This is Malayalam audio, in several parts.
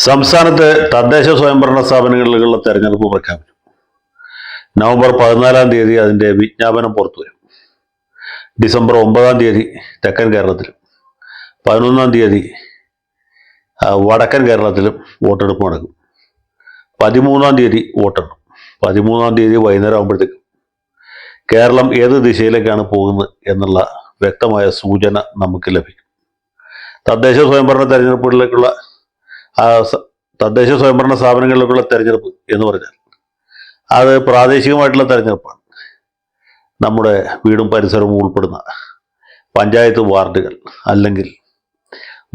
സംസ്ഥാനത്ത് തദ്ദേശ സ്വയംഭരണ സ്ഥാപനങ്ങളിലുള്ള തെരഞ്ഞെടുപ്പ് പ്രഖ്യാപിച്ചു. നവംബർ 14 അതിന്റെ വിജ്ഞാപനം പുറത്തുവരും. ഡിസംബർ 9 തെക്കൻ കേരളത്തിലും 11 വടക്കൻ കേരളത്തിലും വോട്ടെടുപ്പ് നടക്കും. 13 വോട്ടെണ്ണും. 13 വൈകുന്നേരം ആകുമ്പോഴത്തേക്കും കേരളം ഏത് ദിശയിലേക്കാണ് പോകുന്നത് എന്നുള്ള വ്യക്തമായ സൂചന നമുക്ക് ലഭിക്കും. തദ്ദേശ സ്വയംഭരണ തെരഞ്ഞെടുപ്പുകളിലേക്കുള്ള തദ്ദേശ സ്വയംഭരണ സ്ഥാപനങ്ങളിലേക്കുള്ള തെരഞ്ഞെടുപ്പ് എന്ന് പറഞ്ഞാൽ അത് പ്രാദേശികമായിട്ടുള്ള തെരഞ്ഞെടുപ്പാണ്. നമ്മുടെ വീടും പരിസരവും ഉൾപ്പെടുന്ന പഞ്ചായത്ത് വാർഡുകൾ അല്ലെങ്കിൽ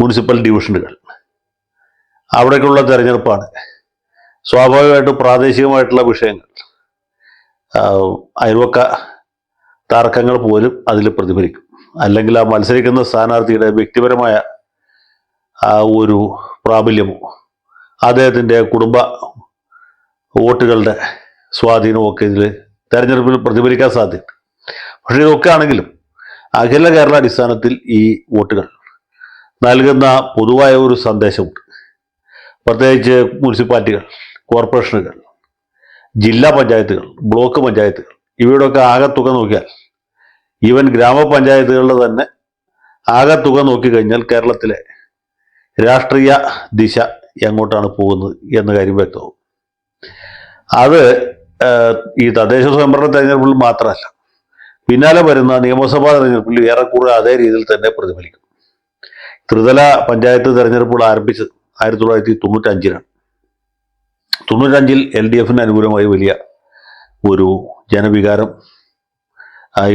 മുനിസിപ്പൽ ഡിവിഷനുകൾ, അവിടേക്കുള്ള തെരഞ്ഞെടുപ്പാണ്. സ്വാഭാവികമായിട്ടും പ്രാദേശികമായിട്ടുള്ള വിഷയങ്ങൾ, അയൽവക്ക തർക്കങ്ങൾ പോലും അതിൽ പ്രതിഫലിക്കും. അല്ലെങ്കിൽ ആ മത്സരിക്കുന്ന സ്ഥാനാർത്ഥിയുടെ വ്യക്തിപരമായ ഒരു പ്രാബല്യമോ അദ്ദേഹത്തിൻ്റെ കുടുംബ വോട്ടുകളുടെ സ്വാധീനമോ ഒക്കെ ഇതിൽ തെരഞ്ഞെടുപ്പിൽ പ്രതിഫലിക്കാൻ സാധ്യത. പക്ഷേ ഇതൊക്കെ ആണെങ്കിലും അഖില കേരള അടിസ്ഥാനത്തിൽ ഈ വോട്ടുകൾ നൽകുന്ന പൊതുവായ ഒരു സന്ദേശമുണ്ട്. പ്രത്യേകിച്ച് മുനിസിപ്പാലിറ്റികൾ, കോർപ്പറേഷനുകൾ, ജില്ലാ പഞ്ചായത്തുകൾ, ബ്ലോക്ക് പഞ്ചായത്തുകൾ, ഇവയുടെയൊക്കെ ആകെത്തുക നോക്കിയാൽ, ഈവൻ ഗ്രാമപഞ്ചായത്തുകളുടെ തന്നെ ആകെത്തുക നോക്കിക്കഴിഞ്ഞാൽ കേരളത്തിലെ രാഷ്ട്രീയ ദിശ എങ്ങോട്ടാണ് പോകുന്നത് എന്ന കാര്യം വ്യക്തമാവും. അത് ഈ തദ്ദേശ സ്വയംഭരണ തെരഞ്ഞെടുപ്പിൽ മാത്രമല്ല, പിന്നാലെ വരുന്ന നിയമസഭാ തെരഞ്ഞെടുപ്പിൽ ഏറെക്കുറെ അതേ രീതിയിൽ തന്നെ പ്രതിഫലിക്കും. ത്രിതല പഞ്ചായത്ത് തെരഞ്ഞെടുപ്പുകൾ ആരംഭിച്ചത് 1995 95 LDFന് അനുകൂലമായി വലിയ ഒരു ജനവികാരം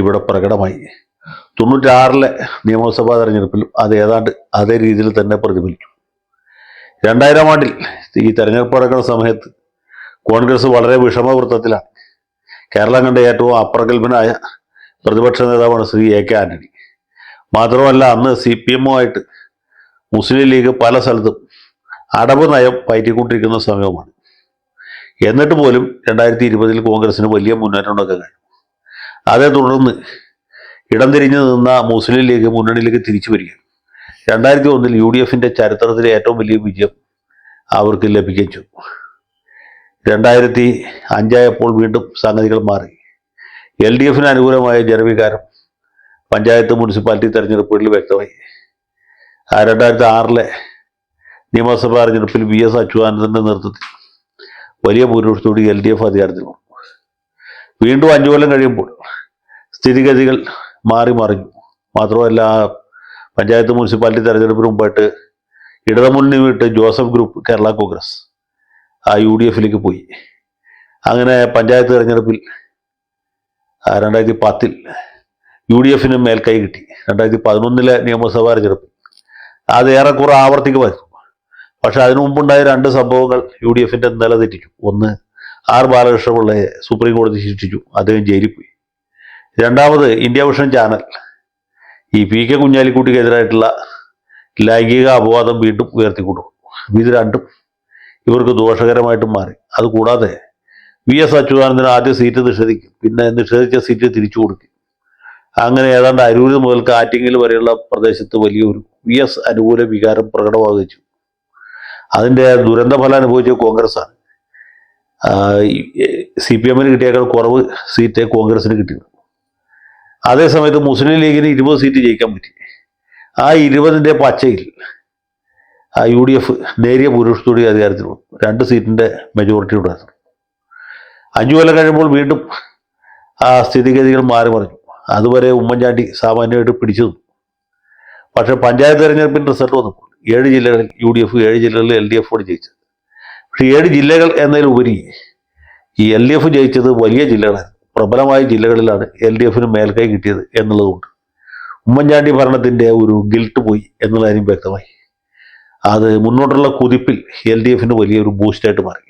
ഇവിടെ പ്രകടമായി. 96 നിയമസഭാ തെരഞ്ഞെടുപ്പിലും അത് ഏതാണ്ട് അതേ രീതിയിൽ തന്നെ പ്രതിഫലിച്ചു. 2000 ഈ തെരഞ്ഞെടുപ്പ് നടക്കുന്ന സമയത്ത് കോൺഗ്രസ് വളരെ വിഷമവൃത്തത്തിലാണ്. കേരളം കണ്ട ഏറ്റവും അപ്രഗത്ഭനായ പ്രതിപക്ഷ നേതാവാണ് ശ്രീ AK ആന്റണി. മാത്രമല്ല, അന്ന് CPM-ആയിട്ട് മുസ്ലിം ലീഗ് പല സ്ഥലത്തും അടവ് നയം പയറ്റിക്കൊണ്ടിരിക്കുന്ന സമയമാണ്. എന്നിട്ട് പോലും 2020 കോൺഗ്രസിന് വലിയ മുന്നേറ്റം ഉണ്ടാക്കാൻ കഴിഞ്ഞു. അതേ തുടർന്ന് ഇടം തിരിഞ്ഞു നിന്ന മുസ്ലിം ലീഗ് മുന്നണിയിലേക്ക് തിരിച്ചു വരികയും 2001 UDFന്റെ ചരിത്രത്തിലെ ഏറ്റവും വലിയ വിജയം അവർക്ക് ലഭിക്കുകയും ചെയ്തു. 2005 വീണ്ടും സംഗതികൾ മാറി. LDFന് അനുകൂലമായ ജനവികാരം പഞ്ചായത്ത് മുനിസിപ്പാലിറ്റി തെരഞ്ഞെടുപ്പുകളിൽ വ്യക്തമായി. 2006 നിയമസഭാ തെരഞ്ഞെടുപ്പിൽ VS അച്യുതാനന്ദന്റെ നേതൃത്വത്തിൽ വലിയ ഭൂരിപക്ഷത്തോടെ LDF അധികാരത്തിൽ വന്നു. വീണ്ടും 5 കൊല്ലം കഴിയുമ്പോൾ സ്ഥിതിഗതികൾ മാറി മറിഞ്ഞു. മാത്രമല്ല, പഞ്ചായത്ത് മുനിസിപ്പാലിറ്റി തെരഞ്ഞെടുപ്പിന് മുമ്പായിട്ട് ഇടതുമുന്നണി വിട്ട് ജോസഫ് ഗ്രൂപ്പ് കേരള കോൺഗ്രസ് UDFലേക്ക് പോയി. അങ്ങനെ പഞ്ചായത്ത് തെരഞ്ഞെടുപ്പിൽ 2010 UDFന് മേൽക്കൈ കിട്ടി. 2011 നിയമസഭാ തെരഞ്ഞെടുപ്പിൽ അത് ഏറെക്കുറെ ആവർത്തിക്കുമായിരുന്നു. പക്ഷെ അതിനു മുമ്പുണ്ടായ 2 സംഭവങ്ങൾ UDFന്റെ നില തെറ്റിച്ചു. ഒന്ന്, R ബാലകൃഷ്ണപിള്ളയെ സുപ്രീം കോടതി ശിക്ഷിച്ചു, അദ്ദേഹം ജയിലിൽ പോയി. രണ്ടാമത്, ഇന്ത്യ വിഷൻ ചാനൽ ഈ PK കുഞ്ഞാലിക്കുട്ടിക്കെതിരായിട്ടുള്ള ലൈംഗിക അപവാദം വീണ്ടും ഉയർത്തിക്കൊണ്ടുപോകും. ഇത് രണ്ടും ഇവർക്ക് ദോഷകരമായിട്ടും മാറി. അതുകൂടാതെ VS അച്യുതാനന്ദന് ആദ്യം സീറ്റ് നിഷേധിക്കും, പിന്നെ നിഷേധിച്ച സീറ്റ് തിരിച്ചു കൊടുക്കും. അങ്ങനെ ഏതാണ്ട് അരൂര് മുതൽ ആറ്റിങ്ങൽ വരെയുള്ള പ്രദേശത്ത് വലിയൊരു VS അനുകൂല വികാരം പ്രകടമാവുകയും ചെയ്തു. അതിൻ്റെ ദുരന്തഫലം അനുഭവിച്ച കോൺഗ്രസ്സാണ്. CPM-ന് കിട്ടിയേക്കാൾ കുറവ് സീറ്റ് കോൺഗ്രസിന് കിട്ടിയത്. അതേസമയത്ത് മുസ്ലിം ലീഗിന് 20 സീറ്റ് ജയിക്കാൻ പറ്റി. ആ 20ന്റെ പച്ചയിൽ UDF നേരിയ ഭൂരിപക്ഷത്തോടെ അധികാരത്തിൽ വന്നു. 2 സീറ്റിന്റെ മെജോറിറ്റി ഉണ്ടായിരുന്നു. 5 കൊല്ലം കഴിയുമ്പോൾ വീണ്ടും ആ സ്ഥിതിഗതികൾ മാറി മറിഞ്ഞു. അതുവരെ ഉമ്മൻചാണ്ടി സാമാന്യമായിട്ട് പിടിച്ചു നിന്നു. പക്ഷെ പഞ്ചായത്ത് തെരഞ്ഞെടുപ്പിന്റെ റിസൾട്ട് വന്നപ്പോൾ 7 ജില്ലകളിൽ UDF, 7 ജില്ലകളിൽ LDF ജയിച്ചത്. പക്ഷെ 7 ജില്ലകൾ എന്നതിലുപരി ഈ LDF ജയിച്ചത് വലിയ ജില്ലകളാണ്. പ്രബലമായ ജില്ലകളിലാണ് LDFന് മേൽക്കൈ കിട്ടിയത് എന്നുള്ളതുകൊണ്ട് ഉമ്മൻചാണ്ടി ഭരണത്തിന്റെ ഒരു ഗിൽട്ട് പോയി എന്നുള്ള കാര്യം വ്യക്തമായി. അത് മുന്നോട്ടുള്ള കുതിപ്പിൽ LDFന് വലിയൊരു ബൂസ്റ്റായിട്ട് മാറി.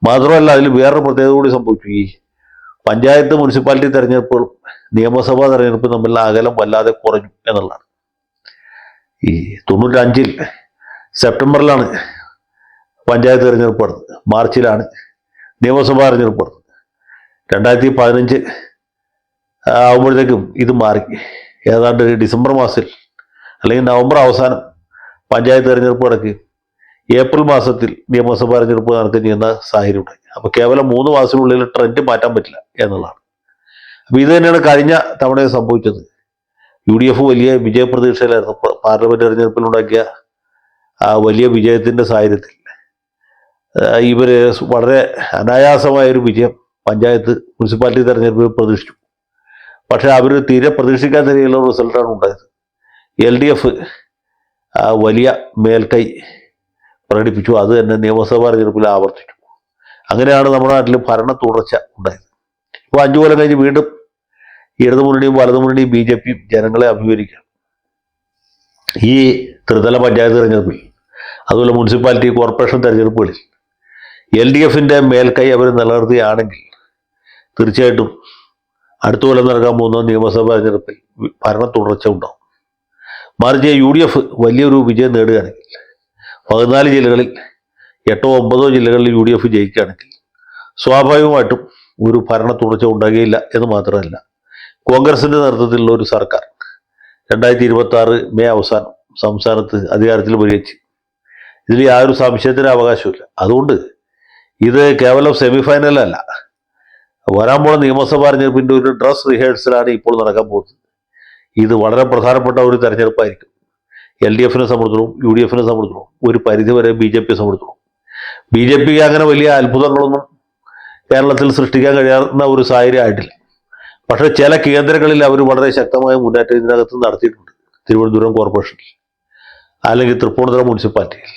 മാത്രമല്ല, അതിൽ വേറൊരു പ്രത്യേകത കൂടി സംഭവിച്ചു. ഈ പഞ്ചായത്ത് മുനിസിപ്പാലിറ്റി തെരഞ്ഞെടുപ്പുകളും നിയമസഭാ തെരഞ്ഞെടുപ്പും തമ്മിലുള്ള അകലം വല്ലാതെ കുറഞ്ഞു എന്നുള്ളതാണ്. ഈ 95 സെപ്റ്റംബറിലാണ് പഞ്ചായത്ത് തെരഞ്ഞെടുപ്പ് നടന്നത്. മാർച്ചിലാണ് നിയമസഭാ തെരഞ്ഞെടുപ്പ് നടന്നത്. 2015 ആകുമ്പോഴത്തേക്കും ഇത് മാറി. ഏതാണ്ട് ഡിസംബർ മാസത്തിൽ അല്ലെങ്കിൽ നവംബർ അവസാനം പഞ്ചായത്ത് തെരഞ്ഞെടുപ്പ് നടക്കുകയും ഏപ്രിൽ മാസത്തിൽ നിയമസഭാ തെരഞ്ഞെടുപ്പ് നടക്കുകയും ചെയ്യുന്ന സാഹചര്യം ഉണ്ടായി. അപ്പോൾ കേവലം 3 മാസത്തിനുള്ളിൽ ട്രെൻഡ് മാറ്റാൻ പറ്റില്ല എന്നുള്ളതാണ്. അപ്പോൾ ഇത് തന്നെയാണ് കഴിഞ്ഞ തവണ സംഭവിച്ചത്. UDF വലിയ വിജയപ്രതീക്ഷയിലായിരുന്നു. പാർലമെന്റ് തെരഞ്ഞെടുപ്പിലുണ്ടാക്കിയ ആ വലിയ വിജയത്തിന്റെ സാഹചര്യത്തിൽ ഇവര് വളരെ അനായാസമായൊരു വിജയം പഞ്ചായത്ത് മുനിസിപ്പാലിറ്റി തെരഞ്ഞെടുപ്പിൽ പ്രതീക്ഷിച്ചു. പക്ഷെ അവർ തീരെ പ്രതീക്ഷിക്കാത്ത രീതിയിലുള്ള റിസൾട്ടാണ് ഉണ്ടായത്. LDF വലിയ മേൽക്കൈ പ്രകടിപ്പിച്ചു. അത് തന്നെ നിയമസഭാ തെരഞ്ഞെടുപ്പിൽ ആവർത്തിച്ചു. അങ്ങനെയാണ് നമ്മുടെ നാട്ടിൽ ഭരണ തുടർച്ച ഉണ്ടായത്. ഇപ്പോൾ 5 കൊല്ലം കഴിഞ്ഞ് വീണ്ടും ഇടതുമുന്നണിയും വലതുമുന്നണിയും BJPയും ജനങ്ങളെ അഭിമുഖീകരിക്കുകയാണ്. ഈ ത്രിതല പഞ്ചായത്ത് തെരഞ്ഞെടുപ്പിൽ അതുപോലെ മുനിസിപ്പാലിറ്റി കോർപ്പറേഷൻ തെരഞ്ഞെടുപ്പുകളിൽ LDFന്റെ മേൽക്കൈ അവർ നിലനിർത്തുകയാണെങ്കിൽ തീർച്ചയായിട്ടും അടുത്ത കൊല്ലം നടക്കാൻ പോകുന്ന നിയമസഭാ തെരഞ്ഞെടുപ്പിൽ ഭരണ തുടർച്ച ഉണ്ടാവും. മറിച്ച് UDF വലിയൊരു വിജയം നേടുകയാണെങ്കിൽ 14 ജില്ലകളിൽ 8 or 9 ജില്ലകളിൽ UDF ജയിക്കുകയാണെങ്കിൽ സ്വാഭാവികമായിട്ടും ഒരു ഭരണ തുടർച്ച ഉണ്ടാകുകയില്ല എന്ന് മാത്രമല്ല, കോൺഗ്രസിന്റെ നേതൃത്വത്തിലുള്ള ഒരു സർക്കാർ 2026 മെയ് അവസാനം സംസ്ഥാനത്ത് അധികാരത്തിൽ വരികയും. ഇതിൽ യാതൊരു സംശയത്തിന് അവകാശമില്ല. അതുകൊണ്ട് ഇത് കേവലം സെമിഫൈനലല്ല, വരാൻ പോണ നിയമസഭാ തെരഞ്ഞെടുപ്പിന്റെ ഒരു ഡ്രസ് റിഹേഴ്സലാണ് ഇപ്പോൾ നടക്കാൻ പോകുന്നത്. ഇത് വളരെ പ്രധാനപ്പെട്ട ഒരു തെരഞ്ഞെടുപ്പായിരിക്കും. LDFനെ സംബന്ധിച്ചിടത്തോളം, UDFനെ സംബന്ധിച്ചിടത്തോളം, ഒരു പരിധിവരെ BJPയെ സംബന്ധിച്ചിടത്തോളം. BJPക്ക് അങ്ങനെ വലിയ അത്ഭുതങ്ങളൊന്നും കേരളത്തിൽ സൃഷ്ടിക്കാൻ കഴിയാവുന്ന ഒരു സാഹചര്യം ആയിട്ടില്ല. പക്ഷെ ചില കേന്ദ്രങ്ങളിൽ അവർ വളരെ ശക്തമായ മുന്നേറ്റം ഇതിനകത്ത് നടത്തിയിട്ടുണ്ട്. തിരുവനന്തപുരം കോർപ്പറേഷനിൽ, അല്ലെങ്കിൽ തൃപ്പൂണിത്തുറ മുനിസിപ്പാലിറ്റിയിൽ,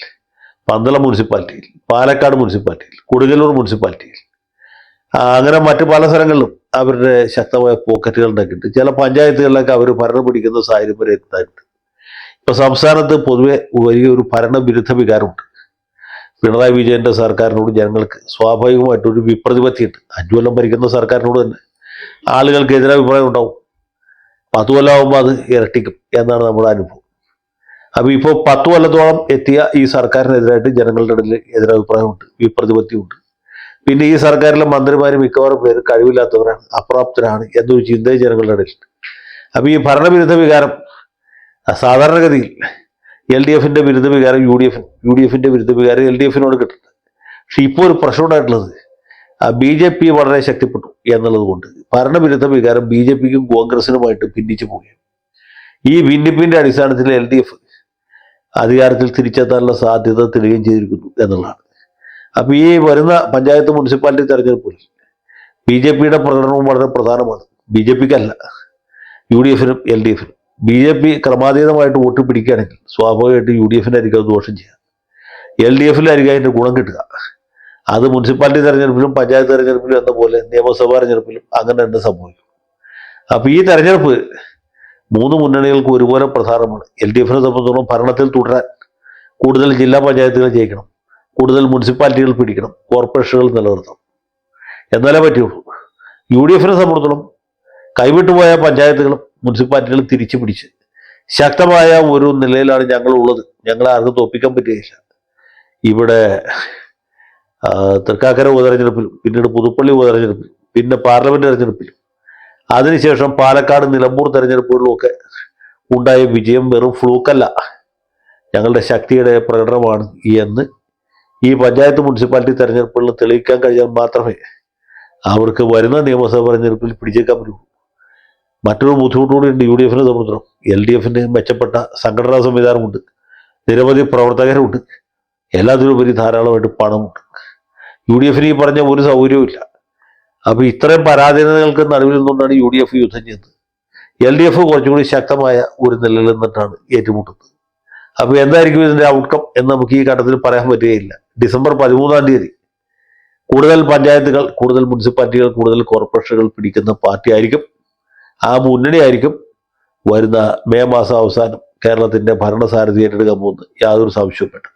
പന്തളം മുനിസിപ്പാലിറ്റിയിൽ, പാലക്കാട് മുനിസിപ്പാലിറ്റിയിൽ, കൊടുങ്ങല്ലൂർ മുനിസിപ്പാലിറ്റിയിൽ, അങ്ങനെ മറ്റു പല സ്ഥലങ്ങളിലും അവരുടെ ശക്തമായ പോക്കറ്റുകൾ ഉണ്ടാക്കിയിട്ട് ചില പഞ്ചായത്തുകളിലൊക്കെ അവർ ഭരണം പിടിക്കുന്ന സാഹചര്യം വരെ എത്താറുണ്ട്. ഇപ്പൊ സംസ്ഥാനത്ത് പൊതുവെ വലിയൊരു ഭരണവിരുദ്ധ വികാരമുണ്ട്. പിണറായി വിജയന്റെ സർക്കാരിനോട് ജനങ്ങൾക്ക് സ്വാഭാവികമായിട്ടൊരു വിപ്രതിപത്തിയുണ്ട്. 5 കൊല്ലം ഭരിക്കുന്ന സർക്കാരിനോട് തന്നെ ആളുകൾക്ക് എതിരഭിപ്രായം ഉണ്ടാവും. 10 കൊല്ലമാകുമ്പോൾ അത് ഇരട്ടിക്കും എന്നാണ് നമ്മുടെ അനുഭവം. അപ്പോൾ ഇപ്പോൾ 10 കൊല്ലത്തോളം എത്തിയ ഈ സർക്കാരിനെതിരായിട്ട് ജനങ്ങളുടെ ഇടയിൽ എതിരഭിപ്രായമുണ്ട്, വിപ്രതിപത്തിയുണ്ട്. പിന്നെ ഈ സർക്കാരിലെ മന്ത്രിമാരും മിക്കവാറും പേര് കഴിവില്ലാത്തവരാണ്, അപ്രാപ്തരാണ് എന്നൊരു ചിന്തയും ജനങ്ങളുടെ ഇടയിലുണ്ട്. അപ്പോൾ ഈ ഭരണവിരുദ്ധ വികാരം സാധാരണഗതിയിൽ LDFന്റെ വിരുദ്ധ വികാരം UDFന്റെ വിരുദ്ധ വികാരം LDFനോട് കിട്ടുന്നത്. പക്ഷെ ഇപ്പോൾ ഒരു പ്രശ്നം ഉണ്ടായിട്ടുള്ളത് BJP വളരെ ശക്തിപ്പെട്ടു എന്നുള്ളത് കൊണ്ട് ഭരണവിരുദ്ധ വികാരം BJPക്കും കോൺഗ്രസിനുമായിട്ട് ഭിന്നിച്ചു പോവുകയാണ്. ഈ ഭിന്നിപ്പിന്റെ അടിസ്ഥാനത്തിൽ LDF അധികാരത്തിൽ തിരിച്ചെത്താനുള്ള സാധ്യത തെളിയുകയും ചെയ്തിരിക്കുന്നു എന്നുള്ളതാണ്. അപ്പോൾ ഈ വരുന്ന പഞ്ചായത്ത് മുനിസിപ്പാലിറ്റി തെരഞ്ഞെടുപ്പിൽ BJPയുടെ പ്രകടനവും വളരെ പ്രധാനമാണ്. BJPക്കല്ല, UDFനും LDFനും. BJP ക്രമാതീതമായിട്ട് വോട്ട് പിടിക്കുകയാണെങ്കിൽ സ്വാഭാവികമായിട്ട് UDFനായിരിക്കും അത് ദോഷം ചെയ്യുക, LDFിലായിരിക്കും അതിൻ്റെ ഗുണം കിട്ടുക. അത് മുനിസിപ്പാലിറ്റി തെരഞ്ഞെടുപ്പിലും പഞ്ചായത്ത് തെരഞ്ഞെടുപ്പിലും എന്ന പോലെ നിയമസഭാ തെരഞ്ഞെടുപ്പിലും അങ്ങനെ തന്നെ സംഭവിക്കും. അപ്പോൾ ഈ തെരഞ്ഞെടുപ്പ് 3 മുന്നണികൾക്ക് ഒരുപോലെ പ്രധാനമാണ്. LDFനെ സംബന്ധിച്ചിടത്തോളം ഭരണത്തിൽ തുടരാൻ കൂടുതൽ ജില്ലാ പഞ്ചായത്തുകൾ ജയിക്കണം, കൂടുതൽ മുനിസിപ്പാലിറ്റികൾ പിടിക്കണം, കോർപ്പറേഷനുകൾ നിലനിർത്തണം, എന്നാലേ പറ്റുള്ളൂ. UDFനെ സംബന്ധിച്ചിടത്തോളം കൈവിട്ടുപോയ പഞ്ചായത്തുകളും മുനിസിപ്പാലിറ്റികളും തിരിച്ചു പിടിച്ച് ശക്തമായ ഒരു നിലയിലാണ് ഞങ്ങളുള്ളത്. ഞങ്ങളെ ആർക്കും തോൽപ്പിക്കാൻ പറ്റുകയില്ല. ഇവിടെ തൃക്കാക്കര ഉപതെരഞ്ഞെടുപ്പിലും, പിന്നീട് പുതുപ്പള്ളി ഉപതെരഞ്ഞെടുപ്പിലും, പിന്നെ പാർലമെന്റ് തെരഞ്ഞെടുപ്പിലും, അതിനുശേഷം പാലക്കാട്, നിലമ്പൂർ തെരഞ്ഞെടുപ്പുകളിലുമൊക്കെ ഉണ്ടായ വിജയം വെറും ഫ്ലൂക്കല്ല, ഞങ്ങളുടെ ശക്തിയുടെ പ്രകടനമാണ് എന്ന് ഈ പഞ്ചായത്ത് മുനിസിപ്പാലിറ്റി തെരഞ്ഞെടുപ്പുകളിൽ തെളിയിക്കാൻ കഴിഞ്ഞാൽ മാത്രമേ അവർക്ക് വരുന്ന നിയമസഭാ തെരഞ്ഞെടുപ്പിൽ പിടിച്ചേക്കാൻ പറ്റൂ. മറ്റൊരു ബുദ്ധിമുട്ടുകൂടിയുണ്ട് UDFനെ സംബന്ധിച്ചിടത്തോളം. LDFന് മെച്ചപ്പെട്ട സംഘടനാ സംവിധാനമുണ്ട്, നിരവധി പ്രവർത്തകരുണ്ട്, എല്ലാത്തിനുപരി ധാരാളമായിട്ട് പണമുണ്ട്. UDFന് ഈ പറഞ്ഞ ഒരു സൗകര്യവും ഇല്ല. അപ്പോൾ ഇത്രയും പരാധീനതകൾക്ക് നടുവിൽ നിന്നുകൊണ്ടാണ് UDF യുദ്ധം ചെയ്യുന്നത്. LDF കുറച്ചുകൂടി ശക്തമായ ഒരു നിലയിൽ നിന്നിട്ടാണ് ഏറ്റുമുട്ടുന്നത്. അപ്പോൾ എന്തായിരിക്കും ഇതിന്റെ ഔട്ട്കം എന്ന് നമുക്ക് ഈ ഘട്ടത്തിൽ പറയാൻ പറ്റുകയില്ല. ഡിസംബർ 13-ാം തീയതി കൂടുതൽ പഞ്ചായത്തുകൾ, കൂടുതൽ മുനിസിപ്പാലിറ്റികൾ, കൂടുതൽ കോർപ്പറേഷനുകൾ പിടിക്കുന്ന പാർട്ടി ആയിരിക്കും, ആ മുന്നണി ആയിരിക്കും വരുന്ന മെയ് മാസം അവസാനം കേരളത്തിന്റെ ഭരണസാരഥി ഏറ്റെടുക്കാൻ പോകുന്നത്. യാതൊരു സംശയവും വേണ്ട.